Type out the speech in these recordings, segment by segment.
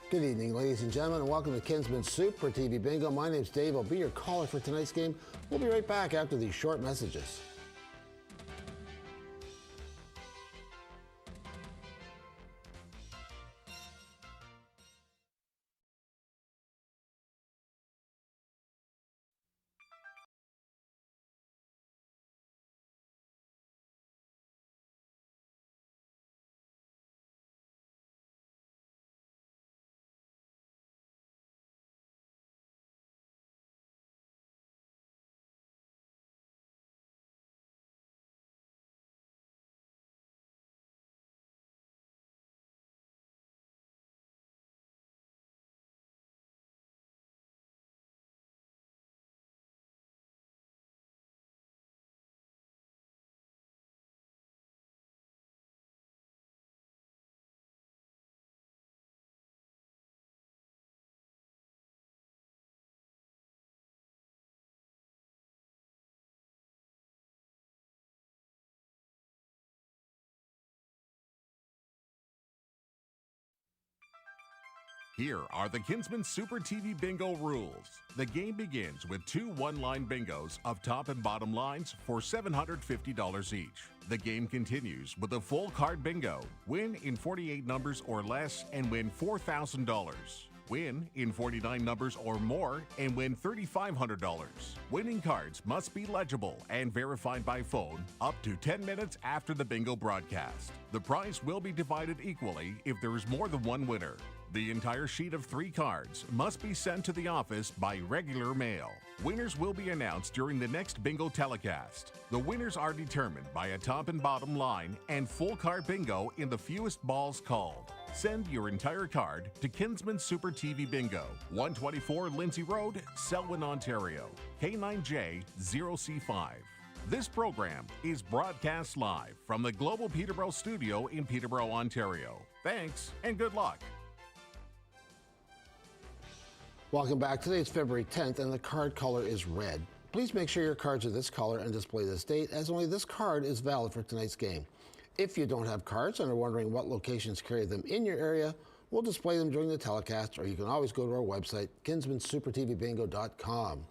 Good evening, ladies and gentlemen, and welcome to Kinsmen Super TV Bingo. My name's Dave. I'll be your caller for tonight's game. We'll be right back after these short messages. Here are the Kinsmen Super TV Bingo rules. The game begins with two one-line bingos of top and bottom lines for $750 each. The game continues with a full card bingo. Win in 48 numbers or less and win $4,000. Win in 49 numbers or more and win $3,500. Winning cards must be legible and verified by phone up to 10 minutes after the bingo broadcast. The prize will be divided equally if there is more than one winner. The entire sheet of 3 cards must be sent to the office by regular mail. Winners will be announced during the next bingo telecast. The winners are determined by a top and bottom line and full card bingo in the fewest balls called. Send your entire card to Kinsmen Super TV Bingo, 124 Lindsay Road, Selwyn, Ontario, K9J0C5. This program is broadcast live from the Global Peterborough studio in Peterborough, Ontario. Thanks and good luck. Welcome back. Today is February 10th, and the card color is red. Please make sure your cards are this color and display this date, as only this card is valid for tonight's game. If you don't have cards and are wondering what locations carry them in your area, we'll display them during the telecast, or you can always go to our website, kinsmansupertvbingo.com.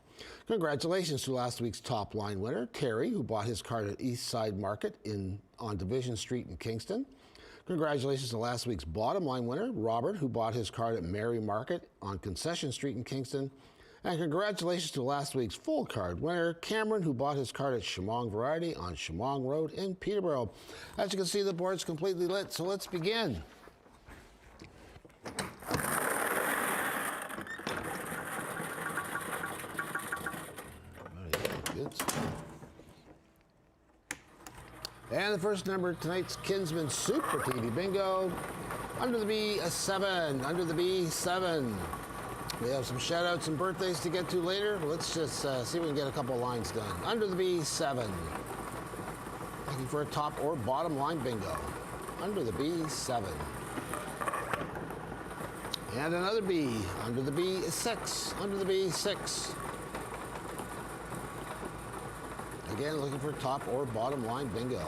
Congratulations to last week's top line winner, Terry, who bought his card at East Side Market on Division Street in Kingston. Congratulations to last week's bottom line winner, Robert, who bought his card at Mary Market on Concession Street in Kingston. And congratulations to last week's full card winner, Cameron, who bought his card at Shamong Variety on Shamong Road in Peterborough. As you can see, the board's completely lit, so let's begin. Good stuff. And the first number of tonight's Kinsmen Super TV Bingo, under the B7, under the B7. We have some shout outs and birthdays to get to later. Let's just see if we can get a couple lines done. Under the B7. Looking for a top or bottom line bingo. Under the B7. And another B, under the B6, under the B6. Again, looking for top or bottom line bingo.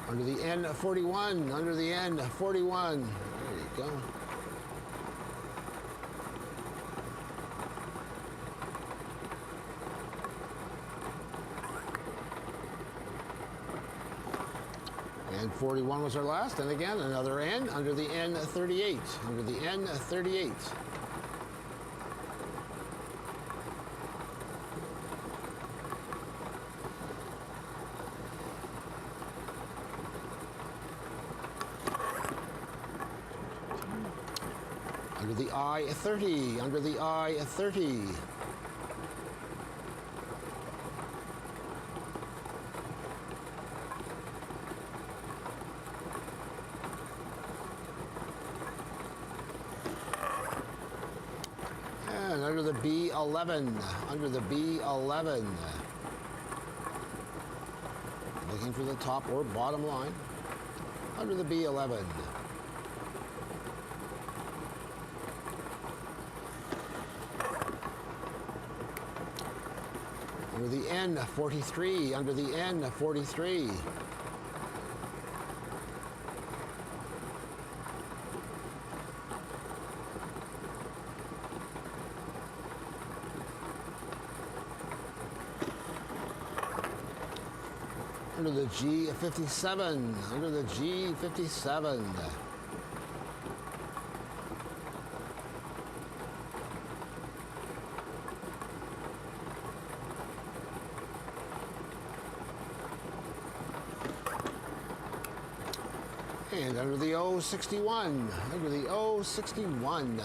Under the N41, under the N41. There you go. And 41 was our last, and again, another N under the N38, under the N38. Under the I-30, under the I-30. And under the B11, under the B11. Looking for the top or bottom line, under the B11. Under the N, 43. Under the N, 43. Under the G, 57. Under the G, 57. And under the O, 61. Under the O, 61.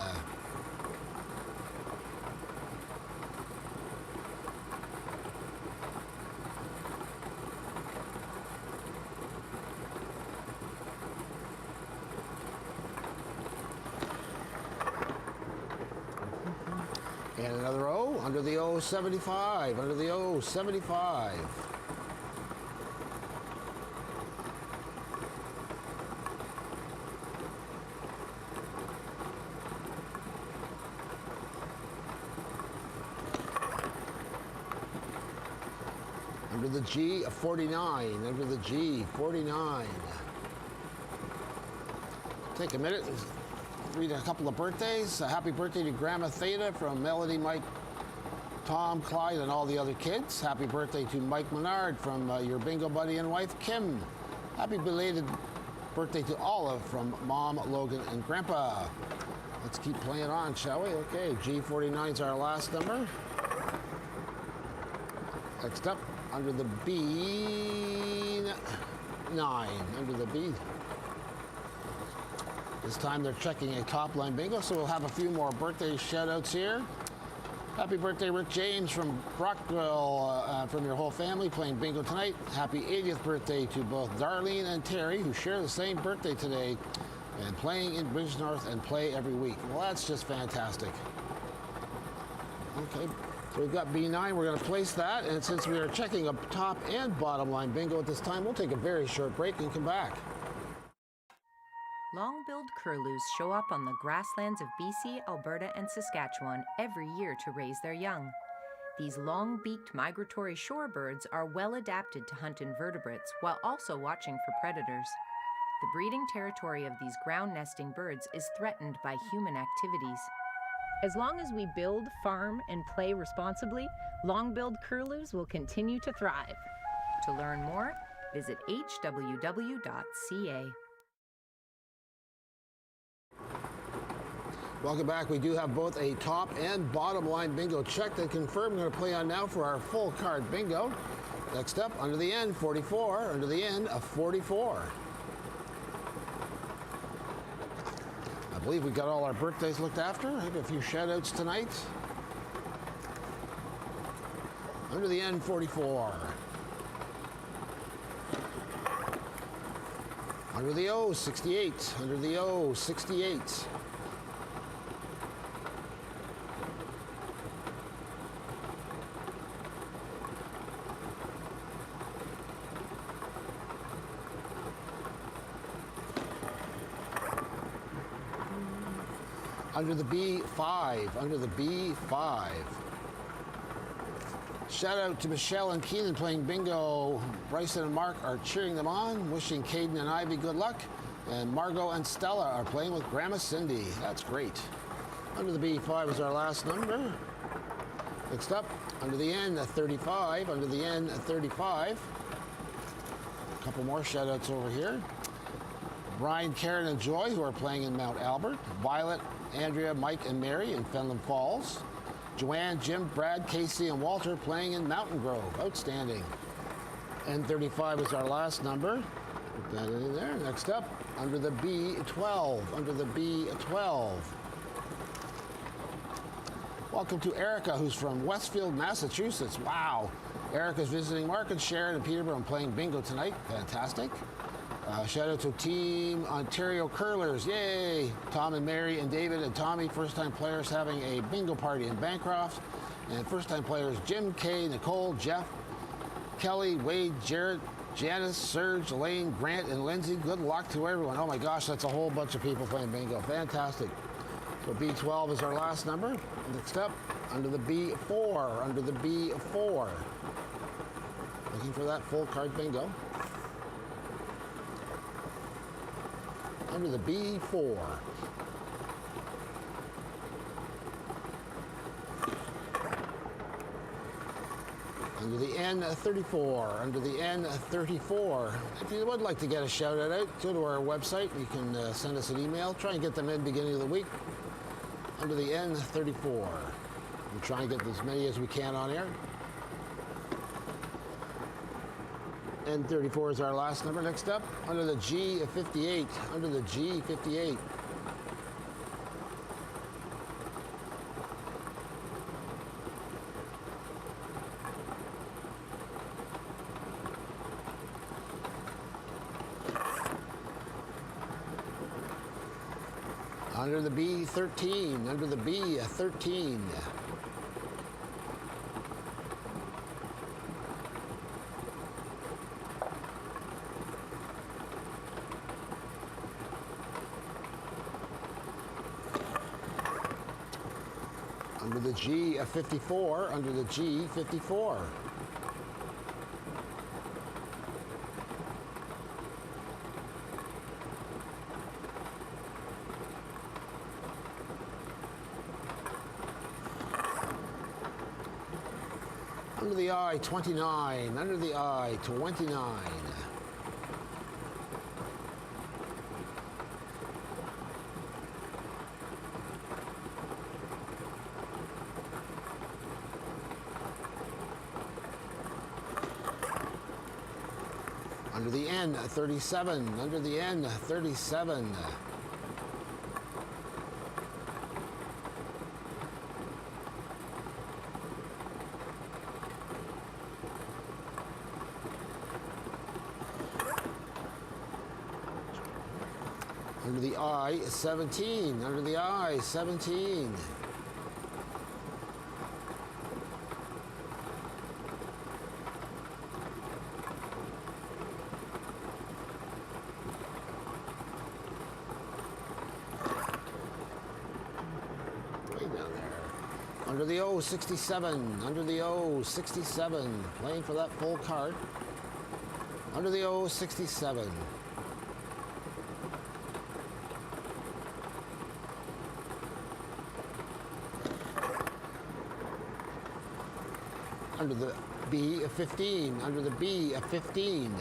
And another O, under the O, 75. Under the O, 75. Under the G, 49. Under the G, 49. Take a minute and read a couple of birthdays. A happy birthday to Grandma Theta from Melody, Mike, Tom, Clyde, and all the other kids. Happy birthday to Mike Menard from your bingo buddy and wife, Kim. Happy belated birthday to Olive from Mom, Logan, and Grandpa. Let's keep playing on, shall we? Okay, G49 is our last number. Next up, under the B9. Under the B. This time they're checking a top line bingo, so we'll have a few more birthday shout outs here. Happy birthday, Rick James from Brockville, from your whole family playing bingo tonight. Happy 80th birthday to both Darlene and Terry, who share the same birthday today and playing in Bridgenorth and play every week. Well, that's just fantastic. Okay, so we've got B9. We're going to place that, and since we are checking a top and bottom line bingo at this time, we'll take a very short break and come back. Long-billed curlews show up on the grasslands of BC, Alberta, and Saskatchewan every year to raise their young. These long-beaked migratory shorebirds are well adapted to hunt invertebrates while also watching for predators. The breeding territory of these ground-nesting birds is threatened by human activities. As long as we build, farm, and play responsibly, long-billed curlews will continue to thrive. To learn more, visit hww.ca. Welcome back. We do have both a top and bottom line bingo checked and confirmed. We're going to play on now for our full card bingo. Next up, under the N, 44. Under the N, a 44. I believe we got all our birthdays looked after. I have a few shout outs tonight. Under the N, 44. Under the O, 68. Under the O, 68. Under the B5, under the B5. Shout out to Michelle and Keenan playing bingo. Bryson and Mark are cheering them on, wishing Caden and Ivy good luck. And Margot and Stella are playing with Grandma Cindy. That's great. Under the B5 is our last number. Next up, under the N, 35. Under the N, 35. A couple more shout outs over here. Brian, Karen, and Joy, who are playing in Mount Albert. Violet, Andrea, Mike, and Mary in Fenland Falls. Joanne, Jim, Brad, Casey, and Walter playing in Mountain Grove. Outstanding. N35 is our last number. Put that in there. Next up, under the B12. Under the B12. Welcome to Erica, who's from Westfield, Massachusetts. Wow. Erica's visiting Mark and Sharon and Peterborough and playing bingo tonight. Fantastic. Shout out to Team Ontario Curlers. Yay! Tom and Mary and David and Tommy, first-time players having a bingo party in Bancroft. And first-time players Jim, Kay, Nicole, Jeff, Kelly, Wade, Jared, Janice, Serge, Elaine, Grant, and Lindsay. Good luck to everyone. Oh my gosh, that's a whole bunch of people playing bingo. Fantastic. So B12 is our last number. Next up, under the B4, under the B4. Looking for that full card bingo. Under the B4. Under the N34, under the N34. If you would like to get a shout out, go to our website. You can send us an email. Try and get them in beginning of the week. Under the N34. We'll try and get as many as we can on air. N34 is our last number. Next up, under the G58, under the G58. Under the B13, under the B13. Under the G54, under the G54. Under the I-29, under the I-29. Under the N37, under the N37. Under the I-17, under the I-17. Way down there. Under the O67, under the O67. Playing for that full card. Under the O67. Under the B15, under the B15.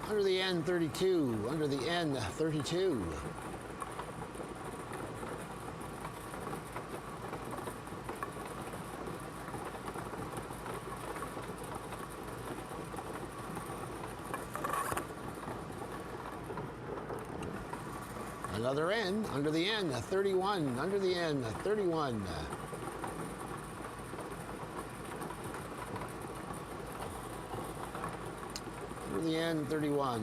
Under the N32, under the N32. Another N, under the N31, under the N31. Under the N31.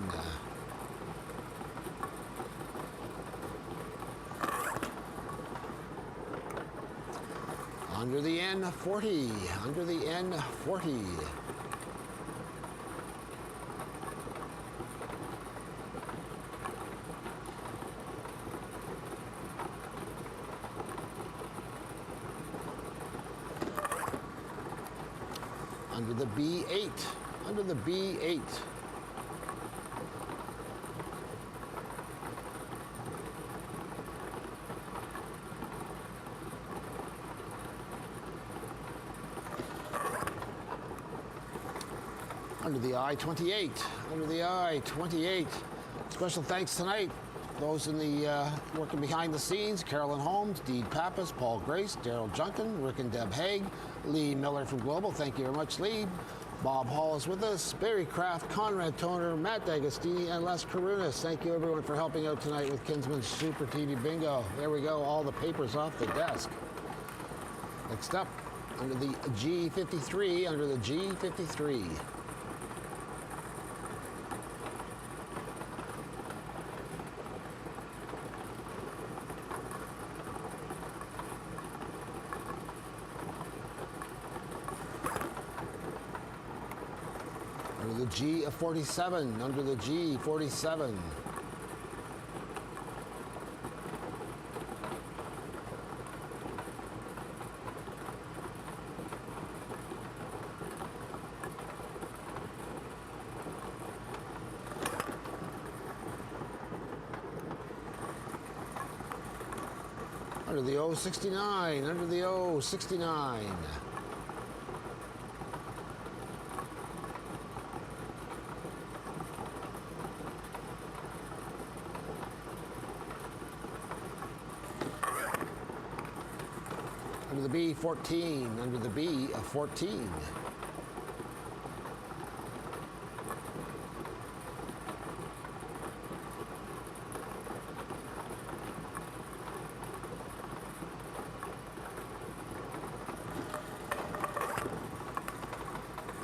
Under the N40, under the N40. Under the B8, under the B8. Under the I-28, under the I-28. Special thanks tonight. Those in the working behind the scenes, Carolyn Holmes, Dee Pappas, Paul Grace, Daryl Junkin, Rick and Deb Haig, Lee Miller from Global. Thank you very much, Lee. Bob Hall is with us, Barry Kraft, Conrad Toner, Matt D'Agostini, and Les Karunas. Thank you, everyone, for helping out tonight with Kinsman's Super TV Bingo. There we go, all the papers off the desk. Next up, under the G53, under the G53. Under the G of 47. Under the G, 47. Under the O, 69. Under the O, 69. Under the B, 14. Under the B, a 14.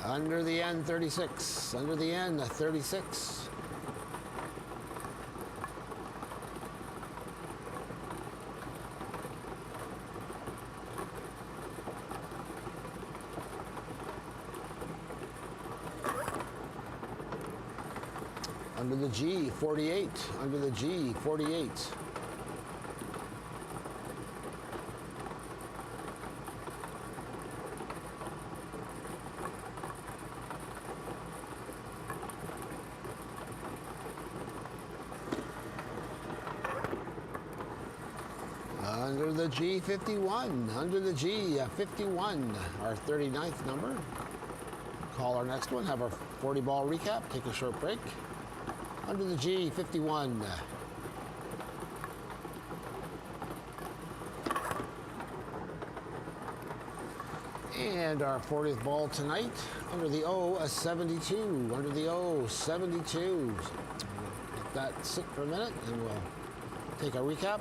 Under the N, 36. Under the N, 36. Under the G, 48. Under the G, 48. Under the G, 51. Under the G, 51. Our 39th number. Call our next one. Have our 40-ball recap. Take a short break. Under the G, 51. And our 40th ball tonight. Under the O, a 72. Under the O, 72. Let that sit for a minute and we'll take a recap.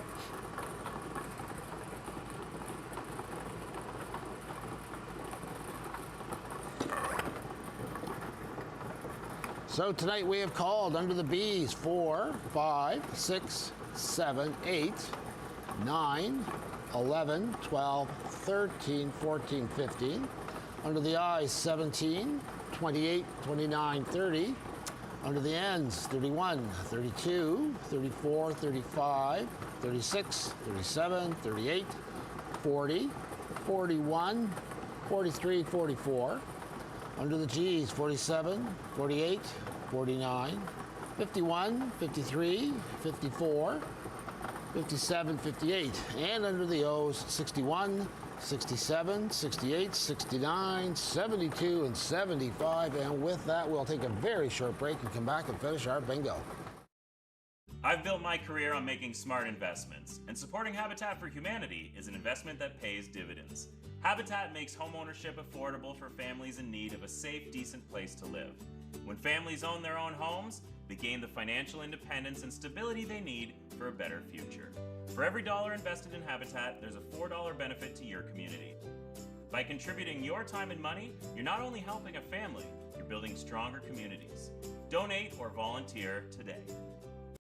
So tonight we have called under the B's 4, 5, 6, 7, 8, 9, 11, 12, 13, 14, 15. Under the I's 17, 28, 29, 30. Under the N's 31, 32, 34, 35, 36, 37, 38, 40, 41, 43, 44. Under the G's 47, 48, 49, 51, 53, 54, 57, 58. And under the O's 61, 67, 68, 69, 72, and 75. And with that, we'll take a very short break and come back and finish our bingo. I've built my career on making smart investments, and supporting Habitat for Humanity is an investment that pays dividends. Habitat makes homeownership affordable for families in need of a safe, decent place to live. When families own their own homes, they gain the financial independence and stability they need for a better future. For every dollar invested in Habitat, there's a $4 benefit to your community. By contributing your time and money, you're not only helping a family, you're building stronger communities. Donate or volunteer today.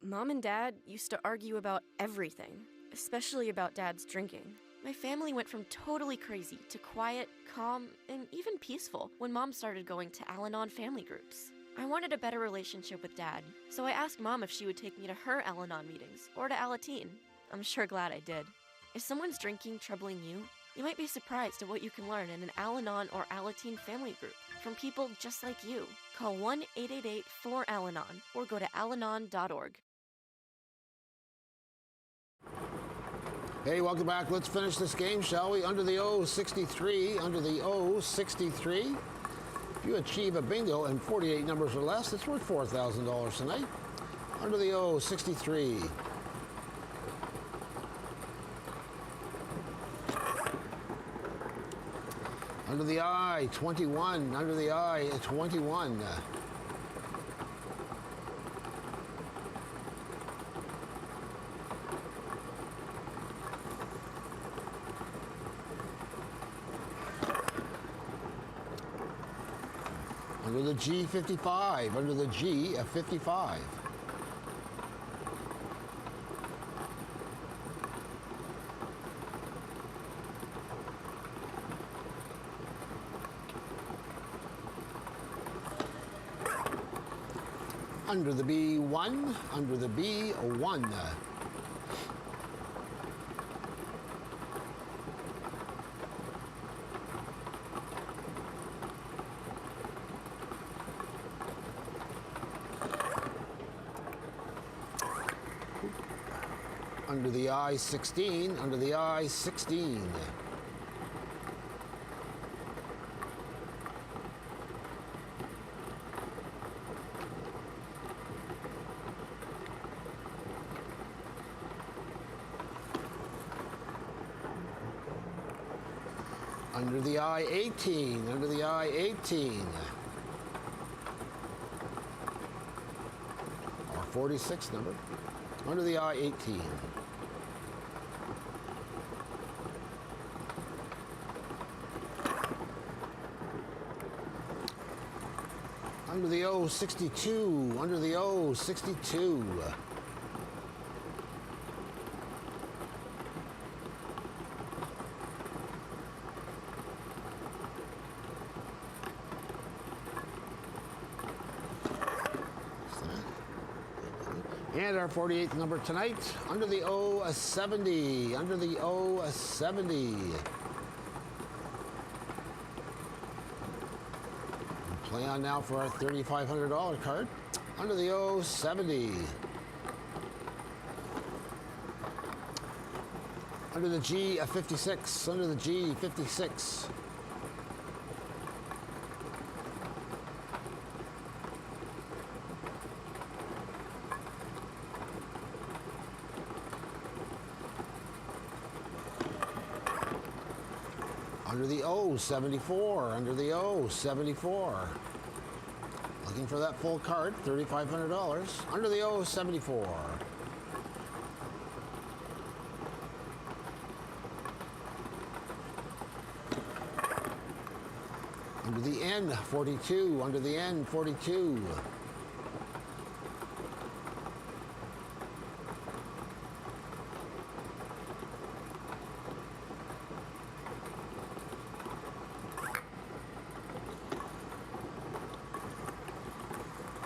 Mom and Dad used to argue about everything, especially about Dad's drinking. My family went from totally crazy to quiet, calm, and even peaceful when Mom started going to Al-Anon family groups. I wanted a better relationship with Dad, so I asked Mom if she would take me to her Al-Anon meetings or to Alateen. I'm sure glad I did. Is someone's drinking troubling you? You might be surprised at what you can learn in an Al-Anon or Alateen family group from people just like you. Call 1-888-4-ALANON or go to alanon.org. Hey, welcome back. Let's finish this game, shall we? Under the O, 63. Under the O, 63. If you achieve a bingo and 48 numbers or less, it's worth $4,000 tonight. Under the O, 63. Under the I, 21. Under the I, 21. Under the G, 55. Under the G, 55. Under the B1, under the B1. Under the I-16, under the I-16. Under the I-18, under the I-18. Or 46 number. Under the I-18. Under the O62, under the O62. And our 48th number tonight, under the O70, under the O70. Play on now for our $3,500 card, under the O70. Under the G56, under the G56. Under the O74, under the O74. Looking for that full card, $3,500, under the O74. Under the N42, under the N42.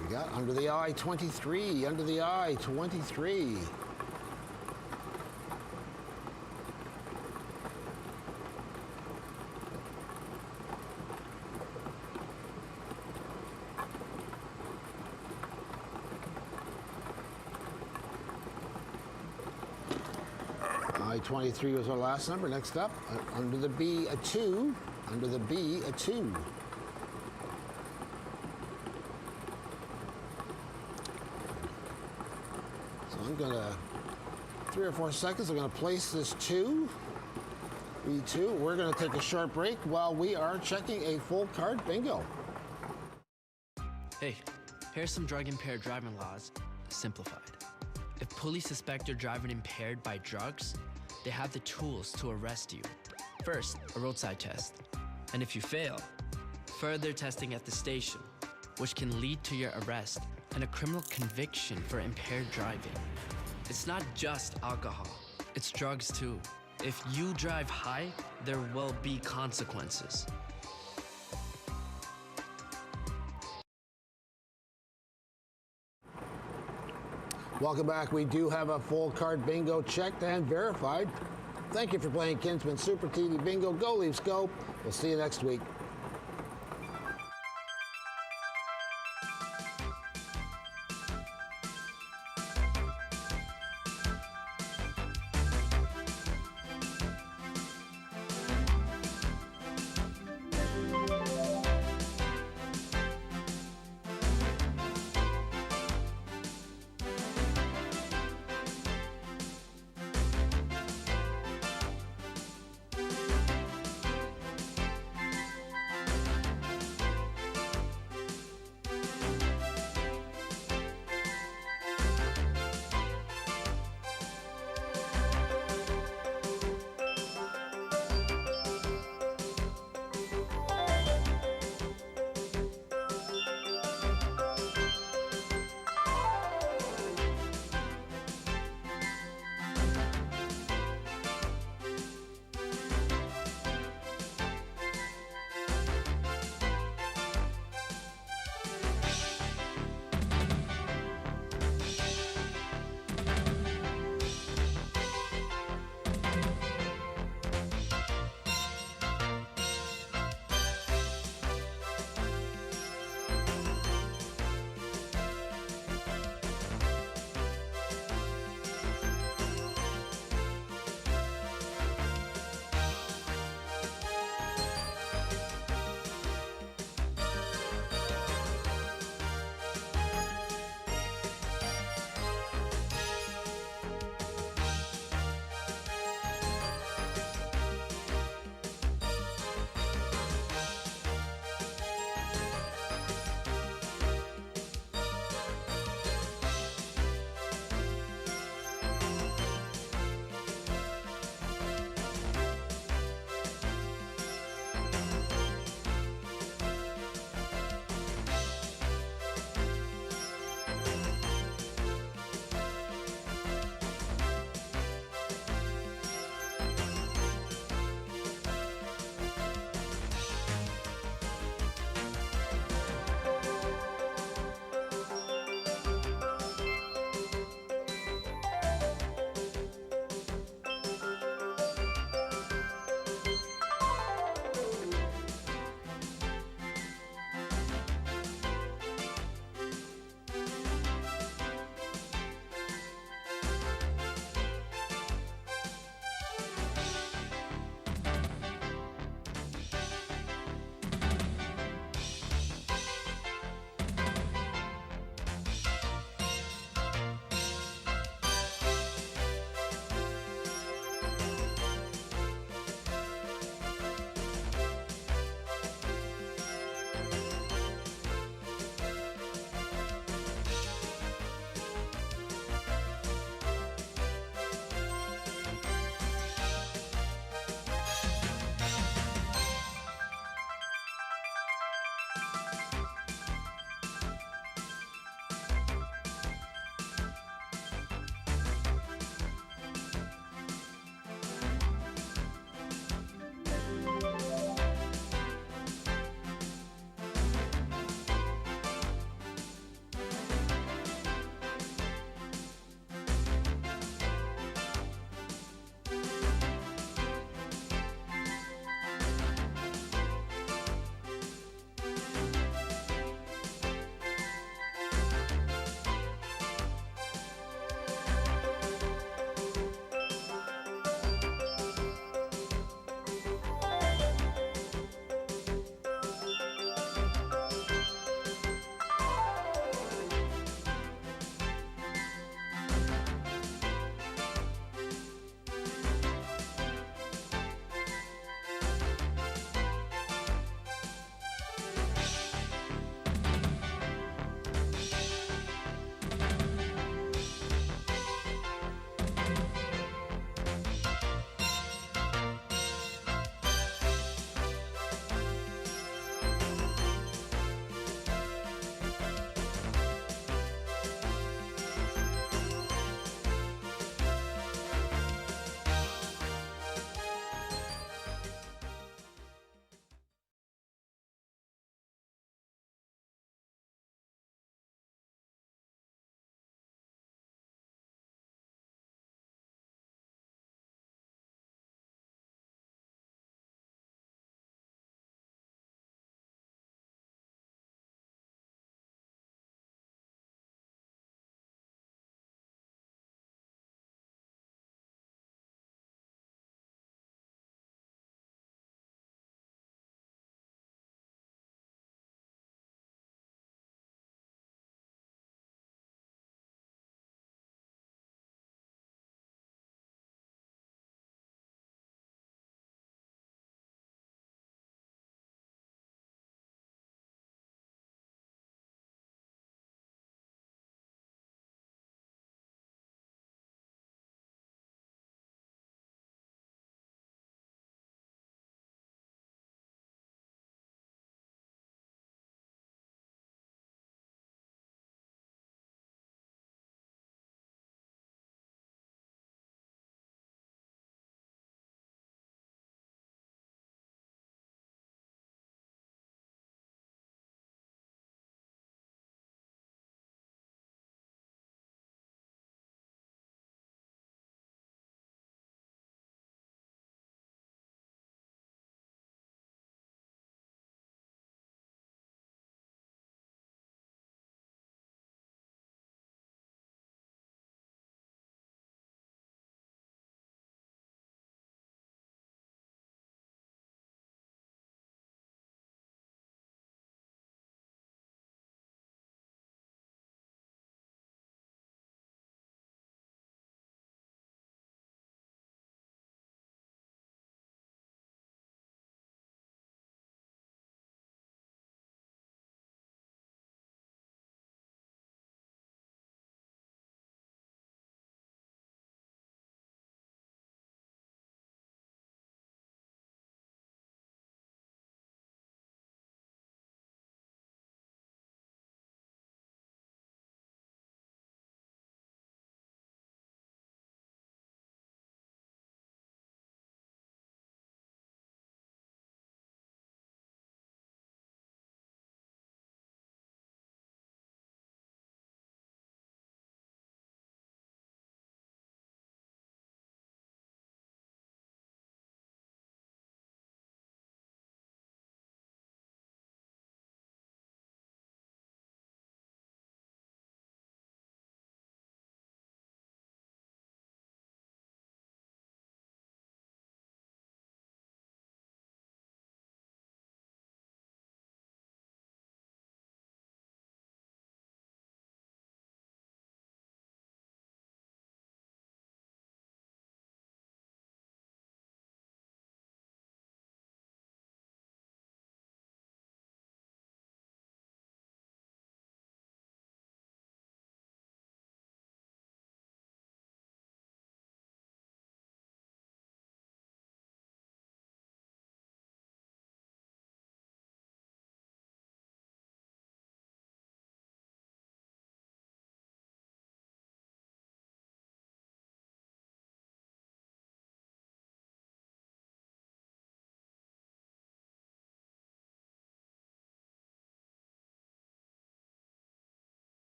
We got under the I-23, under the I-23. I-23 was our last number. Next up, under the B2, under the B2. So I'm gonna, 3 or 4 seconds, I'm gonna place this B2. We're gonna take a short break while we are checking a full card bingo. Hey, here's some drug-impaired driving laws, simplified. If police suspect you're driving impaired by drugs, they have the tools to arrest you. First, a roadside test. And if you fail, further testing at the station, which can lead to your arrest and a criminal conviction for impaired driving. It's not just alcohol, it's drugs too. If you drive high, there will be consequences. Welcome back. We do have a full card bingo checked and verified. Thank you for playing Kinsmen Super TV Bingo. Go Leafs, go. We'll see you next week.